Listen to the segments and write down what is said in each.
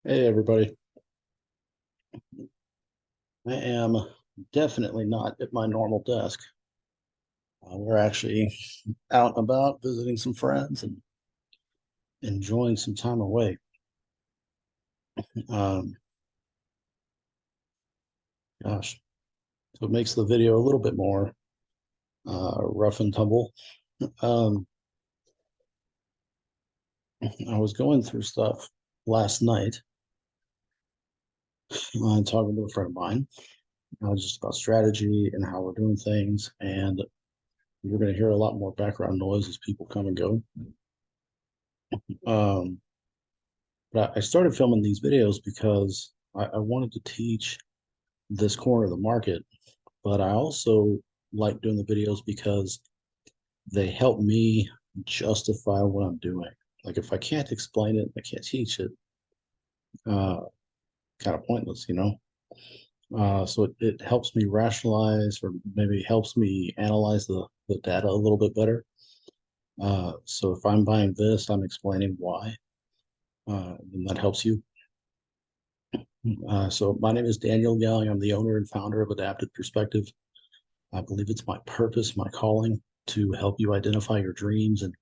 Hey everybody. I am definitely not at my normal desk. We're actually out and about visiting some friends and enjoying some time away. Um, Gosh, so it makes the video a little bit more rough and tumble. Um, I was going through stuff last night, talking to a friend of mine, just about strategy and how we're doing things. And you're going to hear a lot more background noise as people come and go. Um, but I started filming these videos because I wanted to teach this corner of the market, but I also like doing the videos because they help me justify what I'm doing. Like if I can't explain it, I can't teach it, uh, kind of pointless, you know? So it helps me rationalize or maybe helps me analyze the data a little bit better. So if I'm buying this, I'm explaining why, and that helps you. So my name is Daniel Young. I'm the owner and founder of Adaptive Perspective. I believe it's my purpose, my calling to help you identify your dreams and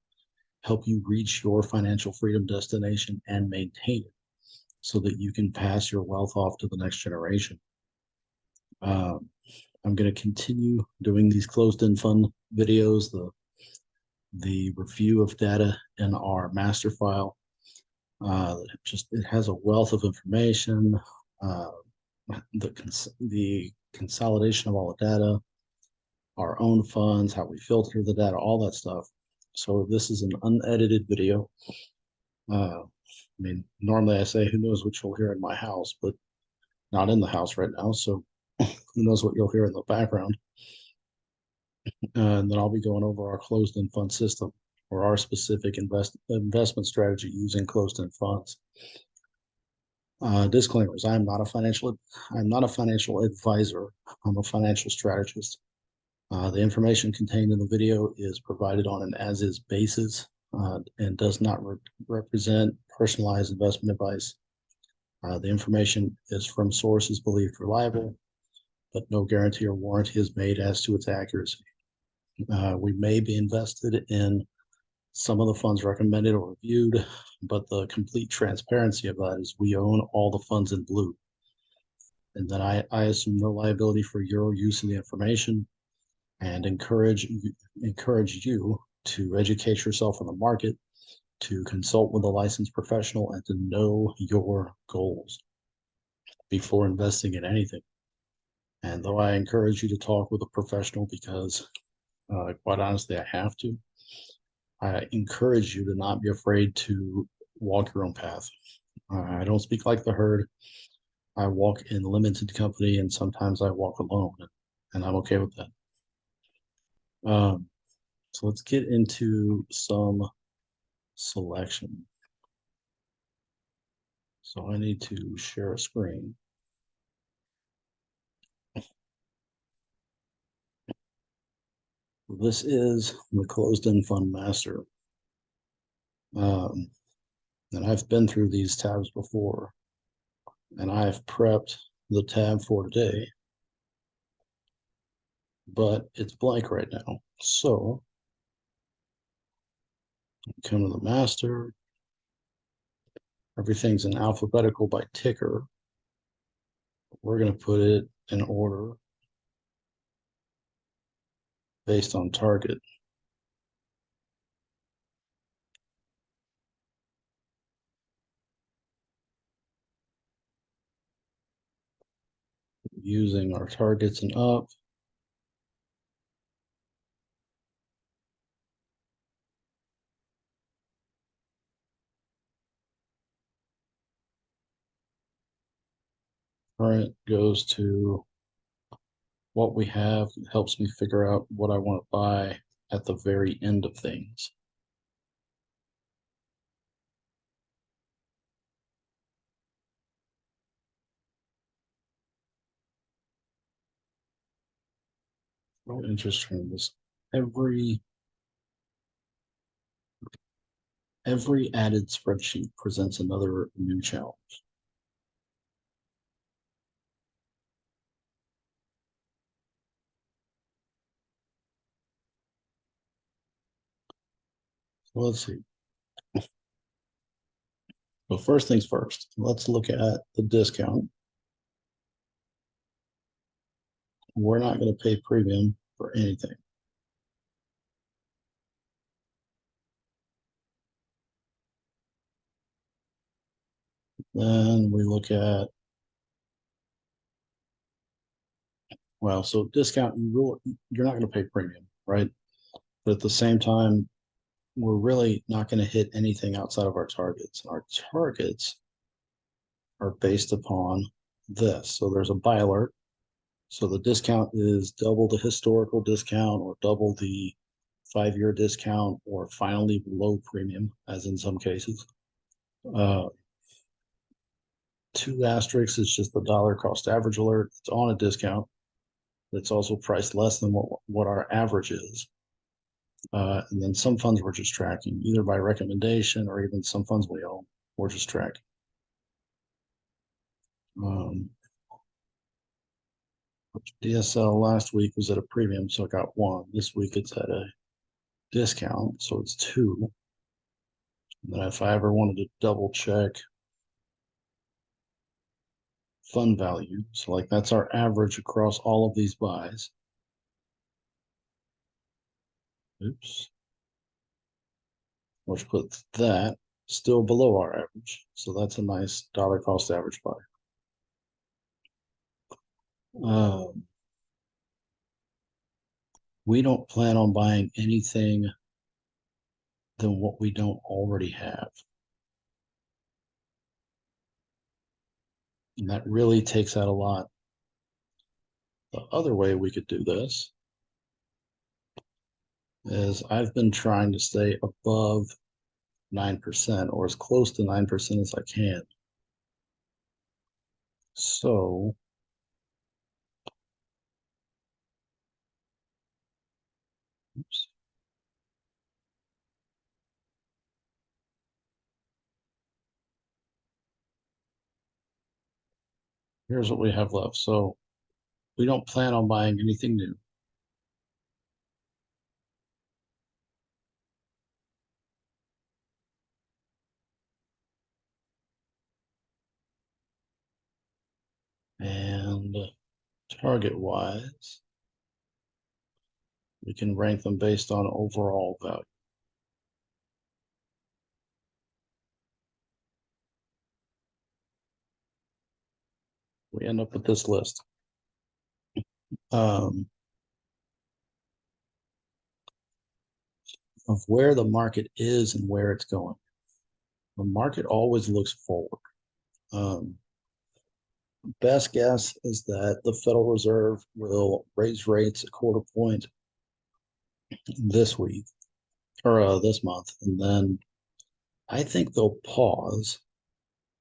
help you reach your financial freedom destination and maintain it so that you can pass your wealth off to the next generation. Um, I'm going to continue doing these closed-end fund videos, the review of data in our master file. It has a wealth of information, uh, the consolidation of all the data, our own funds, how we filter the data, all that stuff. So this is an unedited video. I mean, normally I say, who knows what you'll hear in my house, but not in the house right now. So who knows what you'll hear in the background. And then I'll be going over our closed-end fund system or our specific investment strategy using closed-end funds. Disclaimers: I'm not a financial advisor. I'm a financial strategist. The information contained in the video is provided on an as-is basis and does not represent personalized investment advice. The information is from sources believed reliable, but no guarantee or warranty is made as to its accuracy. We may be invested in some of the funds recommended or reviewed, but the complete transparency of that is we own all the funds in blue. And then I assume no liability for your use of the information and encourage you to educate yourself on the market, to consult with a licensed professional, and to know your goals before investing in anything. And though I encourage you to talk with a professional because, quite honestly, I have to, I encourage you to not be afraid to walk your own path. I don't speak like the herd. I walk in limited company and sometimes I walk alone, and I'm okay with that. Um, so let's get into some selection. So I need to share a screen. This is the closed-end fund master. Um, and I've been through these tabs before, and I've prepped the tab for today, but it's blank right now. So come to the master. Everything's in alphabetical by ticker. We're going to put it in order based on target. Using our targets and up. Current goes to what we have. It helps me figure out what I want to buy at the very end of things. Oh, interesting. This every every added spreadsheet presents another new challenge. Well, let's see. Well, first things first, let's look at the discount. We're not going to pay premium for anything. Then we look at, well, so discount, you're not going to pay premium, right? But at the same time, we're really not going to hit anything outside of our targets. Our targets are based upon this. So there's a buy alert. So the discount is double the historical discount or double the 5-year discount or finally below premium, as in some cases. Uh, 2 asterisks is just the dollar cost average alert. It's on a discount. It's also priced less than what our average is. And then some funds we're just tracking, either by recommendation or even some funds we own, we're just tracking. DSL last week was at a premium, so it got 1. This week it's at a discount, so it's 2. And then if I ever wanted to double check fund value, so like that's our average across all of these buys. Oops. Which puts that still below our average. So that's a nice dollar cost average buy. We don't plan on buying anything than what we don't already have. And that really takes out a lot. The other way we could do this is I've been trying to stay above 9% or as close to 9% as I can. So oops. Here's what we have left. So we don't plan on buying anything new. And target wise, we can rank them based on overall value. We end up with this list. Of where the market is and where it's going. The market always looks forward. Best guess is that the Federal Reserve will raise rates a quarter point this week or this month, and then I think they'll pause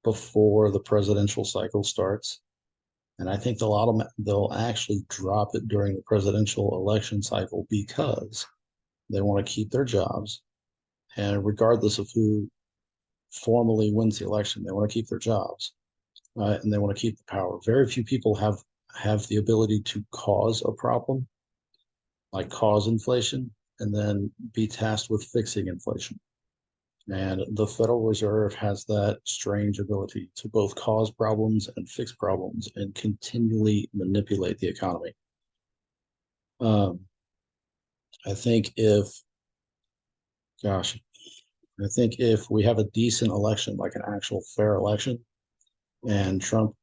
before the presidential cycle starts, and I think they'll actually drop it during the presidential election cycle because they want to keep their jobs, and regardless of who formally wins the election, they want to keep their jobs, and they want to keep the power. Very few people have the ability to cause a problem, like cause inflation, and then be tasked with fixing inflation. And the Federal Reserve has that strange ability to both cause problems and fix problems and continually manipulate the economy. Um, I think if, gosh, I think if we have a decent election, like an actual fair election, and Trump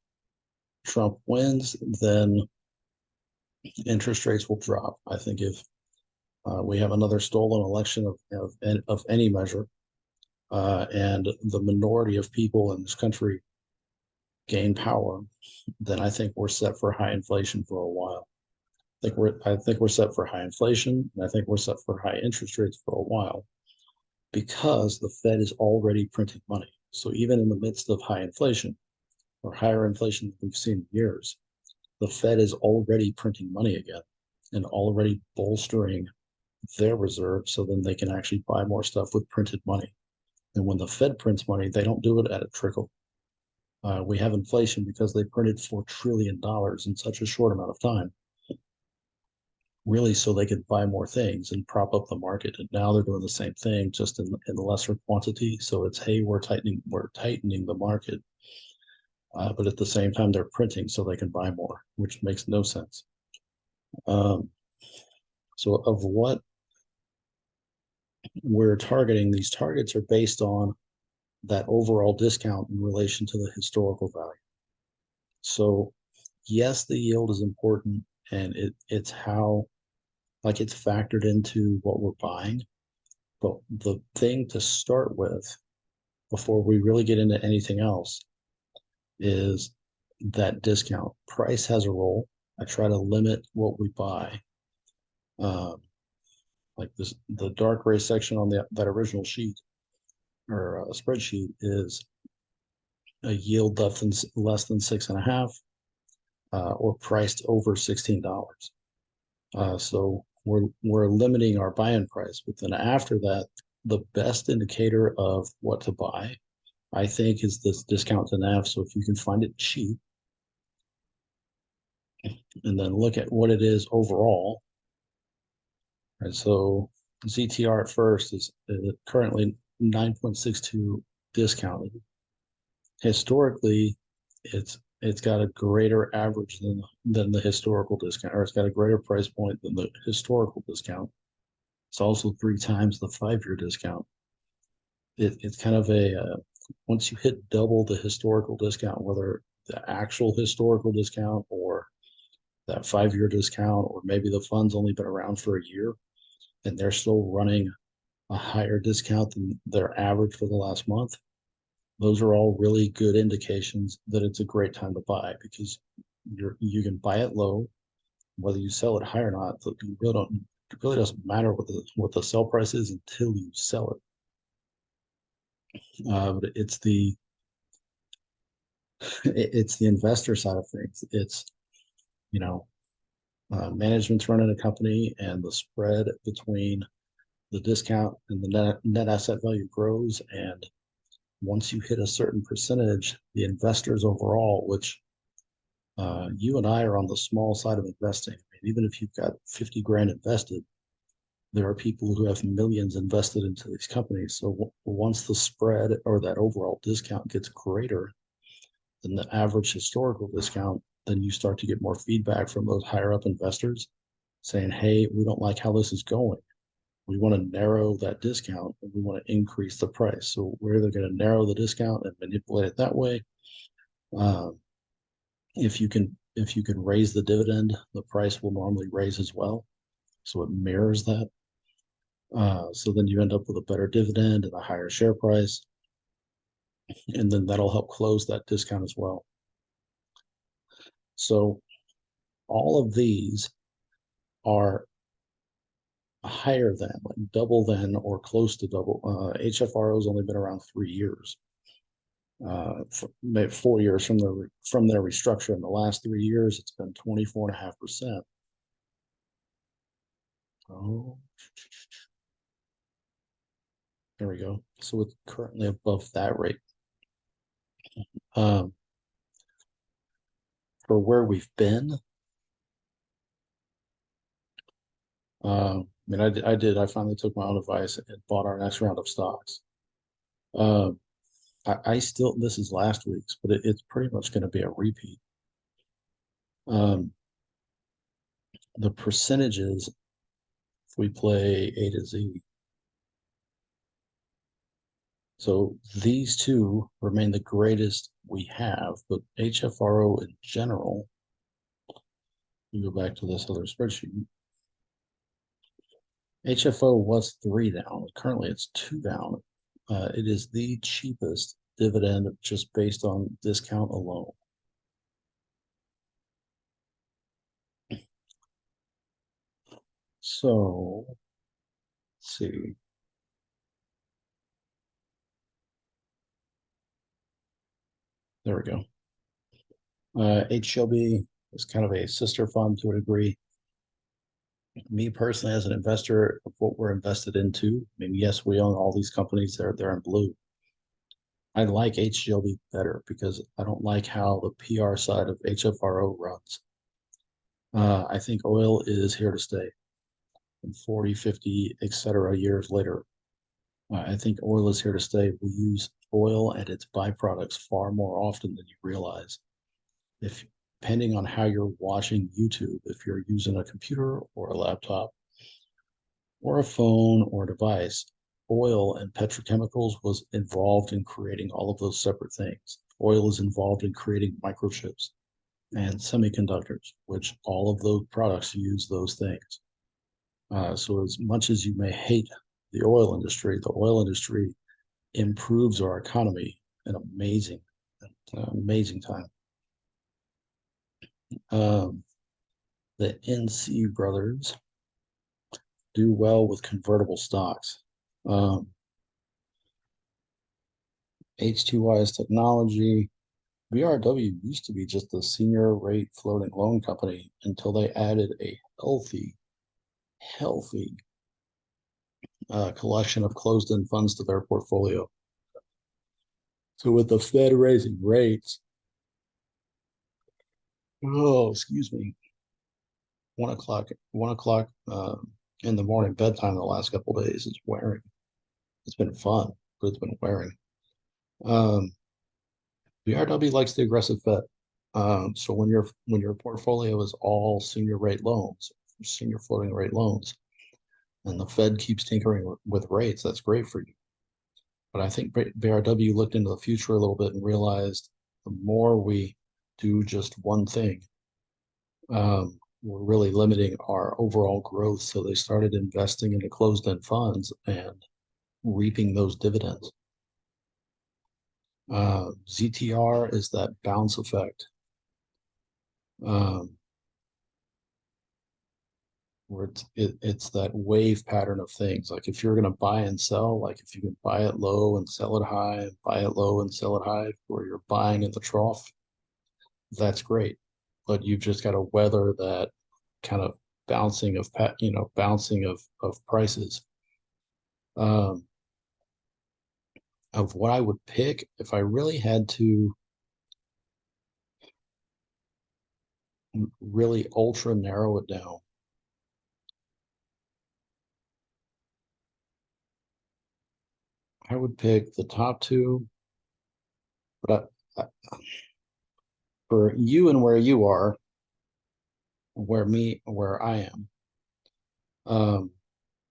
wins, then interest rates will drop. I think if we have another stolen election of any measure, and the minority of people in this country gain power, then I think we're set for high inflation for a while. I think we're set for high inflation, and I think we're set for high interest rates for a while because the Fed is already printing money. So even in the midst of high inflation or higher inflation than we've seen in years, the Fed is already printing money again and already bolstering their reserve so then they can actually buy more stuff with printed money. And when the Fed prints money, they don't do it at a trickle. We have inflation because they printed $4 trillion in such a short amount of time. really so they could buy more things and prop up the market. And now they're doing the same thing, just in lesser quantity. So it's, hey, we're tightening the market, but at the same time they're printing so they can buy more, which makes no sense. Um, so of what we're targeting, these targets are based on that overall discount in relation to the historical value. So yes, the yield is important, and it's how, like, it's factored into what we're buying. But the thing to start with before we really get into anything else is that discount. Price has a role. I try to limit what we buy. Um, like this, the dark gray section on that original sheet or spreadsheet is a yield less than 6.5, or priced over $16. So we're limiting our buy-in price. But then after that, the best indicator of what to buy, I think, is this discount to NAV. So if you can find it cheap and then look at what it is overall, right? So ZTR at first is currently 9.62 discounted. Historically, it's got a greater average than the historical discount, or it's got a greater price point than the historical discount. It's also 3 times the 5-year discount. It's kind of once you hit double the historical discount, whether the actual historical discount or that 5-year discount, or maybe the fund's only been around for a year and they're still running a higher discount than their average for the last month, those are all really good indications that it's a great time to buy, because you can buy it low, whether you sell it high or not. It really doesn't matter what the sell price is until you sell it. But it's the investor side of things. It's, you know, management's running a company, and the spread between the discount and the net asset value grows. And once you hit a certain percentage, the investors overall, which you and I are on the small side of investing. I mean, even if you've got 50 grand invested, there are people who have millions invested into these companies. So once the spread or that overall discount gets greater than the average historical discount, then you start to get more feedback from those higher up investors saying, hey, we don't like how this is going. We want to narrow that discount and we want to increase the price. So we're either going to narrow the discount and manipulate it that way. If you can raise the dividend, the price will normally raise as well. So it mirrors that. So then you end up with a better dividend and a higher share price. And then that'll help close that discount as well. So all of these are higher than, like double than, or close to double. HFRO has only been around 3 years. 4 years from their restructure. In the last 3 years, it's been 24.5%. Oh, there we go. So it's currently above that rate. For where we've been, I mean, I finally took my own advice and bought our next round of stocks. I still, this is last week's, but it's pretty much going to be a repeat. The percentages, if we play A to Z, so these two remain the greatest we have, but HFRO in general, you go back to this other spreadsheet, HFO was 3 down. Currently, it's 2 down. It is the cheapest dividend just based on discount alone. So, let's see. There we go. HLB is kind of a sister fund to a degree. Me personally, as an investor, of what we're invested into, I mean, yes, we own all these companies. They're in blue. I like HGLB better because I don't like how the PR side of HFRO runs. I think oil is here to stay. And 40, 50, etc. years later, I think oil is here to stay. We use oil and its byproducts far more often than you realize. If depending on how you're watching YouTube, if you're using a computer or a laptop or a phone or device, oil and petrochemicals was involved in creating all of those separate things. Oil is involved in creating microchips and semiconductors, which all of those products use those things. So as much as you may hate the oil industry improves our economy in amazing time. Um, the NC brothers do well with convertible stocks. H2Y's technology. BRW used to be just a senior rate floating loan company until they added a healthy collection of closed-end funds to their portfolio. So with the Fed raising rates, oh, excuse me, 1 o'clock in the morning bedtime the last couple of days is wearing. It's been fun, but it's been wearing. BRW likes the aggressive Fed. So when your portfolio is all senior rate loans, senior floating rate loans, and the Fed keeps tinkering with rates, that's great for you. But I think BRW looked into the future a little bit and realized the more we do just one thing, we're really limiting our overall growth. So they started investing into closed-end funds and reaping those dividends. ZTR is that bounce effect, where it's that wave pattern of things. Like if you're going to buy and sell, like if you can buy it low and sell it high, buy it low and sell it high, or you're buying in the trough, that's great. But you've just got to weather that kind of bouncing of prices. Um, of what I would pick if I really had to really ultra narrow it down, I would pick the top two. But for you and where you are, where I am, um,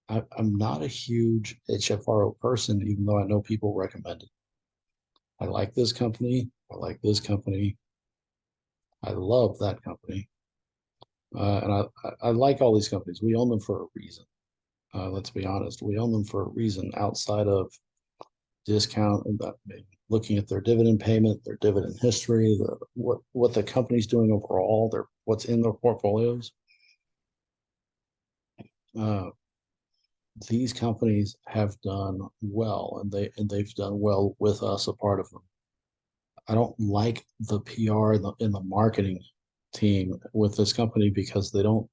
I'm not a huge HFRO person, even though I know people recommend it. I like this company. I like this company. I love that company. And I like all these companies. We own them for a reason. Let's be honest. We own them for a reason outside of discount and that, looking at their dividend payment, their dividend history, what the company's doing overall, what's in their portfolios. Uh, these companies have done well, and they've done well with us, a part of them. I don't like the PR in the marketing team with this company because they don't.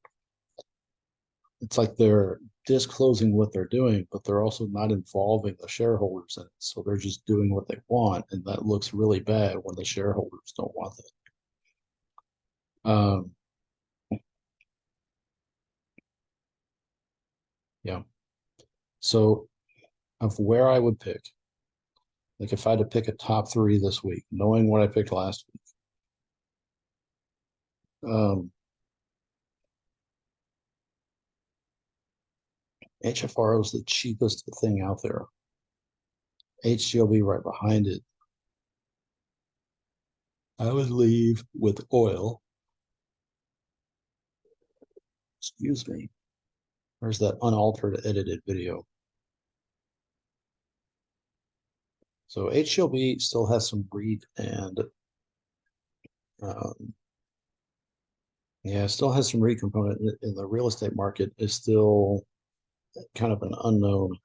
It's like they're disclosing what they're doing, but they're also not involving the shareholders in it. So they're just doing what they want, and that looks really bad when the shareholders don't want it. Um, yeah. So of where I would pick, like if I had to pick a top three this week, knowing what I picked last week, HFRO is the cheapest thing out there. HGLB right behind it. I would leave with oil. Excuse me. There's that unaltered edited video. So HGLB still has some REIT and um, yeah, still has some REIT component in the real estate market is still kind of an unknown.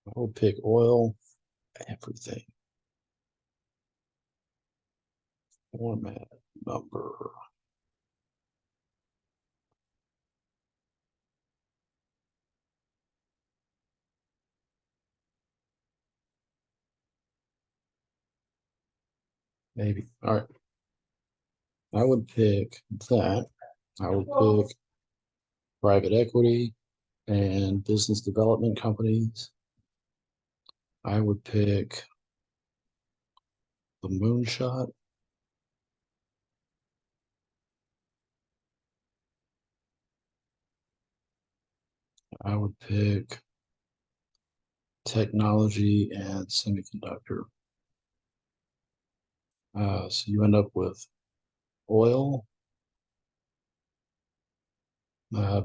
I would pick oil, everything. Format number. Maybe. All right. I would pick that. I would pick private equity and business development companies. I would pick the moonshot. I would pick technology and semiconductor. So you end up with oil,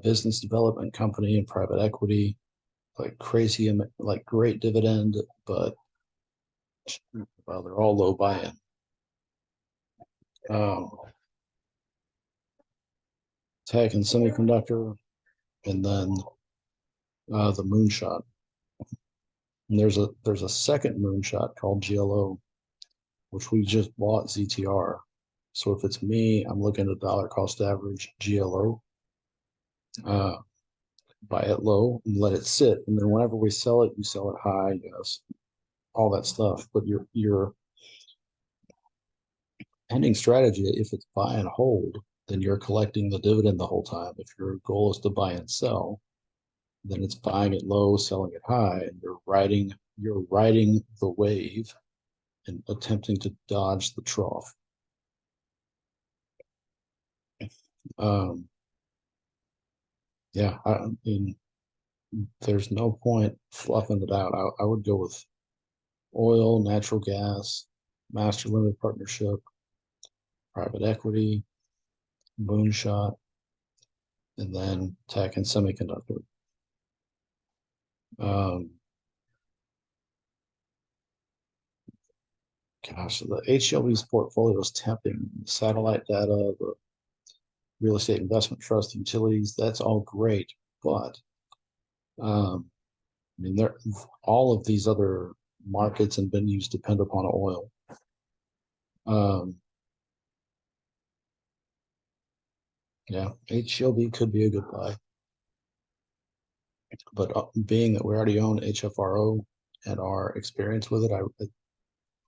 business development company, and private equity, like crazy, like great dividend, but well, they're all low buy-in. Um, Tech and semiconductor, and then the moonshot. And there's a second moonshot called GLO, which we just bought ZTR. So if it's me, I'm looking at dollar cost average GLO, uh, buy it low and let it sit. And then whenever we sell it, you sell it high, yes, all that stuff. But your ending strategy, if it's buy and hold, then you're collecting the dividend the whole time. If your goal is to buy and sell, then it's buying it low, selling it high, and you're riding the wave and attempting to dodge the trough. Um, yeah, I mean, there's no point fluffing it out. I would go with oil, natural gas, master limited partnership, private equity, moonshot, and then tech and semiconductor. Um, Gosh, the HLB's portfolio is tempting. Satellite data, the real estate investment trust, utilities, that's all great. But I mean, all of these other markets and venues depend upon oil. Um, yeah, HLB could be a good buy. But being that we already own HFRO and our experience with it,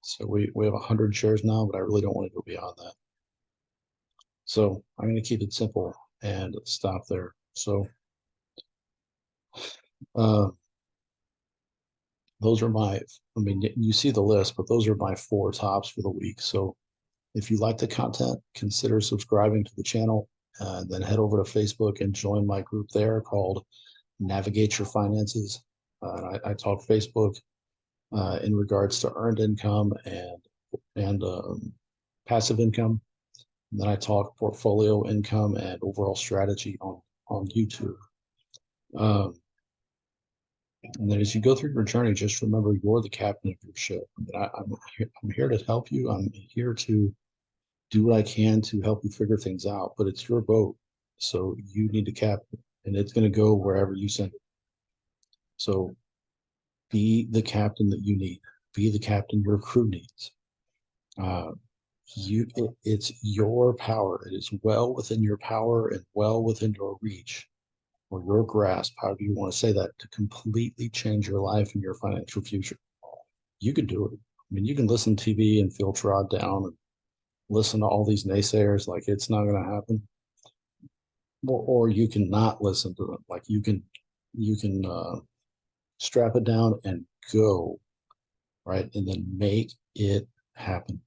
so we have 100 shares now, but I really don't want to go beyond that. So I'm going to keep it simple and stop there. So uh, those are I mean, you see the list, but those are my four tops for the week. So if you like the content, consider subscribing to the channel, and then head over to Facebook and join my group there called Navigate Your Finances. I talk Facebook in regards to earned income and passive income. And then I talk portfolio income and overall strategy on YouTube. Um, and then as you go through your journey, just remember you're the captain of your ship. I mean, I'm here to help you. I'm here to do what I can to help you figure things out, but it's your boat. So you need to captain, and it's going to go wherever you send it. So be the captain that you need. Be the captain your crew needs. Uh, it's your power. It is well within your power and well within your reach or your grasp, however you want to say that, to completely change your life and your financial future. You can do it. I mean, you can listen to TV and feel trod down and listen to all these naysayers like it's not going to happen. Or you can not listen to them. Like you can strap it down and go, right? And then make it happen.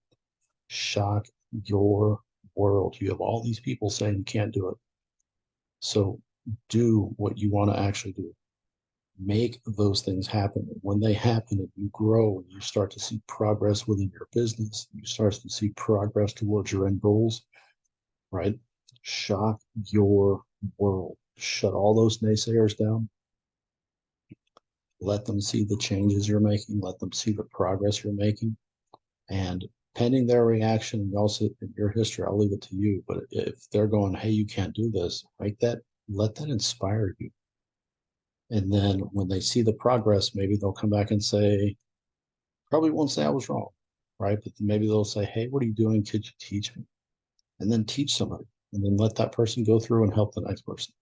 Shock your world. You have all these people saying you can't do it. So do what you want to actually do. Make those things happen. And when they happen and you grow and you start to see progress within your business, you start to see progress towards your end goals, right? Shock your world. Shut all those naysayers down. Let them see the changes you're making. Let them see the progress you're making. And pending their reaction, and also in your history, I'll leave it to you. But if they're going, hey, you can't do this, let that inspire you. And then when they see the progress, maybe they'll come back and say, probably won't say I was wrong, right? But maybe they'll say, hey, what are you doing? Could you teach me? And then teach somebody, and then let that person go through and help the next person,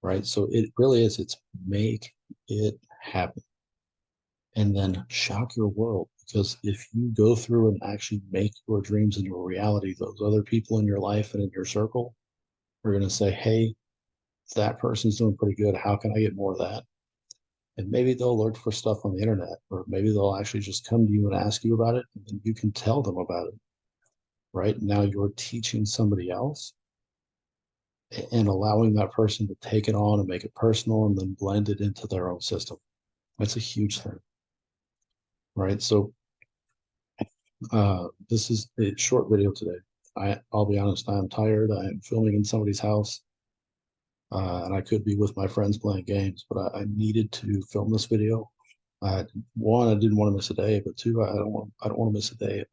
right? So it really is, it's make it happen and then shock your world, Because if you go through and actually make your dreams into a reality, those other people in your life and in your circle are going to say, hey, that person's doing pretty good. How can I get more of that? And maybe they'll look for stuff on the internet, or maybe they'll actually just come to you and ask you about it, and then you can tell them about it. Right now, you're teaching somebody else and allowing that person to take it on and make it personal and then blend it into their own system. That's a huge thing. Right. So, this is a short video today. I'll be honest, I am tired. I am filming in somebody's house. And I could be with my friends playing games, but I needed to film this video. One, I didn't want to miss a day, but two, I don't want to miss a day.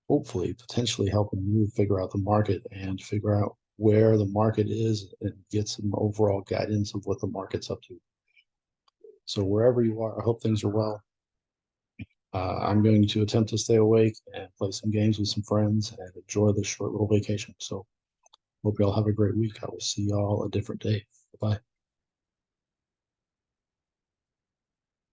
Hopefully, potentially helping you figure out the market and figure out where the market is and get some overall guidance of what the market's up to. So wherever you are, I hope things are well. I'm going to attempt to stay awake and play some games with some friends and enjoy this short little vacation. So hope y'all have a great week. I will see y'all a different day. Bye.